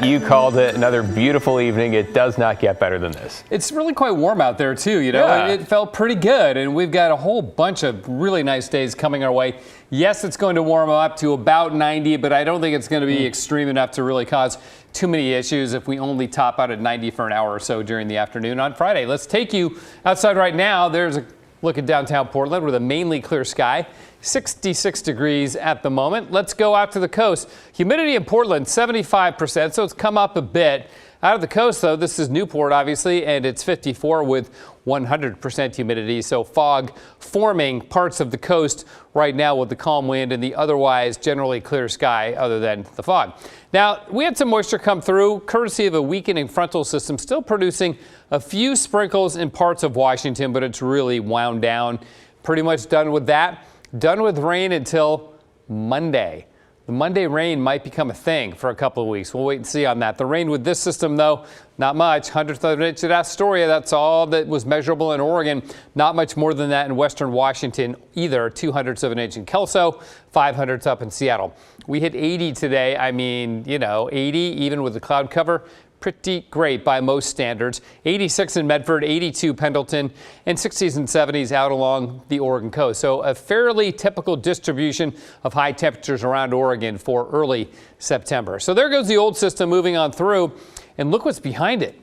You called it another beautiful evening. It does not get better than this. It's really quite warm out there, too. You know, Yeah. It felt pretty good. And we've got a whole bunch of really nice days coming our way. Yes, it's going to warm up to about 90, but I don't think it's going to be extreme enough to really cause too many issues if we only top out at 90 for an hour or so during the afternoon on Friday. Let's take you outside right now. There's a look at downtown Portland with a mainly clear sky. 66 degrees at the moment. Let's go out to the coast. Humidity in Portland, 75%, so it's come up a bit. Out of the coast, though, this is Newport, obviously, and it's 54 with 100% humidity. So fog forming parts of the coast right now with the calm wind and the otherwise generally clear sky other than the fog. Now, we had some moisture come through courtesy of a weakening frontal system, still producing a few sprinkles in parts of Washington, but it's really wound down. Pretty much done with that. Done with rain until Monday. The Monday rain might become a thing for a couple of weeks. We'll wait and see on that. The rain with this system, though, not much. 100th of an inch at Astoria. That's all that was measurable in Oregon. Not much more than that in western Washington either. 200ths of an inch in Kelso, 500ths up in Seattle. We hit 80 today. I mean, you know, 80 even with the cloud cover. Pretty great by most standards. 86 in Medford, 82 Pendleton, and 60s and 70s out along the Oregon coast. So a fairly typical distribution of high temperatures around Oregon for early September. So there goes the old system moving on through. And look what's behind it.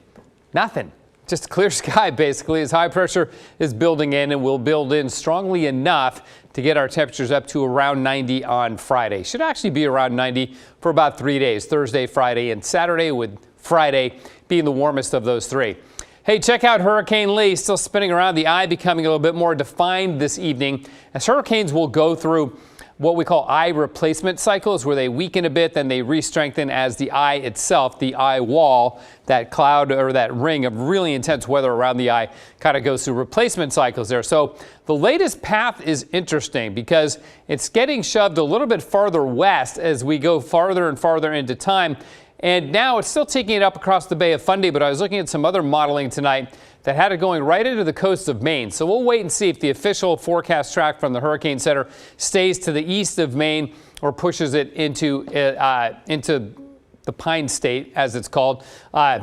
Nothing. Just clear sky, basically, as high pressure is building in and will build in strongly enough to get our temperatures up to around 90 on Friday. Should actually be around 90 for about 3 days, Thursday, Friday, and Saturday, with Friday being the warmest of those three. Hey, check out Hurricane Lee, still spinning around, the eye becoming a little bit more defined this evening, as hurricanes will go through what we call eye replacement cycles, where they weaken a bit, then they re-strengthen as the eye itself, the eye wall, that cloud or that ring of really intense weather around the eye kind of goes through replacement cycles there. So the latest path is interesting because it's getting shoved a little bit farther west as we go farther and farther into time. And now it's still taking it up across the Bay of Fundy, but I was looking at some other modeling tonight that had it going right into the coast of Maine. So we'll wait and see if the official forecast track from the Hurricane Center stays to the east of Maine or pushes it into the Pine State, as it's called,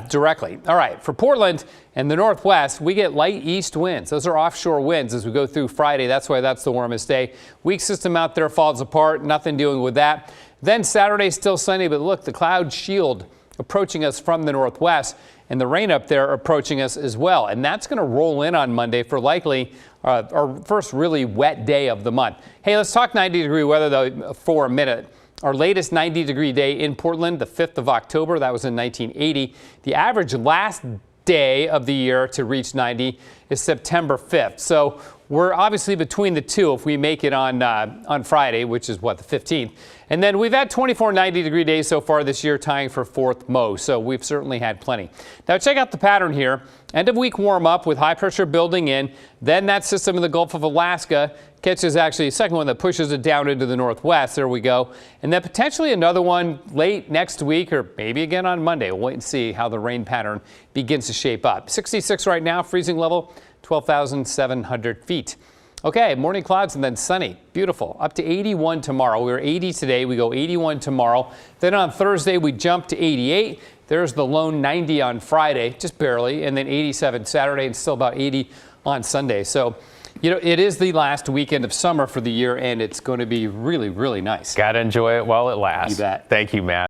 directly. All right, for Portland and the Northwest, we get light east winds. Those are offshore winds as we go through Friday. That's why that's the warmest day. Weak system out there falls apart. Nothing doing with that. Then Saturday, still sunny, but look, the cloud shield approaching us from the northwest and the rain up there approaching us as well. And that's going to roll in on Monday for likely our first really wet day of the month. Hey, let's talk 90-degree weather, though, for a minute. Our latest 90-degree day in Portland, the 5th of October, that was in 1980. The average last day of the year to reach 90 is September 5th. So we're obviously between the two if we make it on Friday, which is what, the 15th. And then we've had 24 90-degree days so far this year, tying for fourth most. So we've certainly had plenty. Now check out the pattern here. End of week warm up with high pressure building in. Then that system in the Gulf of Alaska catches actually a second one that pushes it down into the northwest. There we go. And then potentially another one late next week or maybe again on Monday. We'll wait and see how the rain pattern begins to shape up. 66 right now, freezing level 12,700 feet. Okay, morning clouds and then sunny. Beautiful. Up to 81 tomorrow. We were 80 today. We go 81 tomorrow. Then on Thursday, we jump to 88. There's the lone 90 on Friday, just barely, and then 87 Saturday and still about 80 on Sunday. So, you know, it is the last weekend of summer for the year, and it's going to be really, really nice. Got to enjoy it while it lasts. You bet. Thank you, Matt.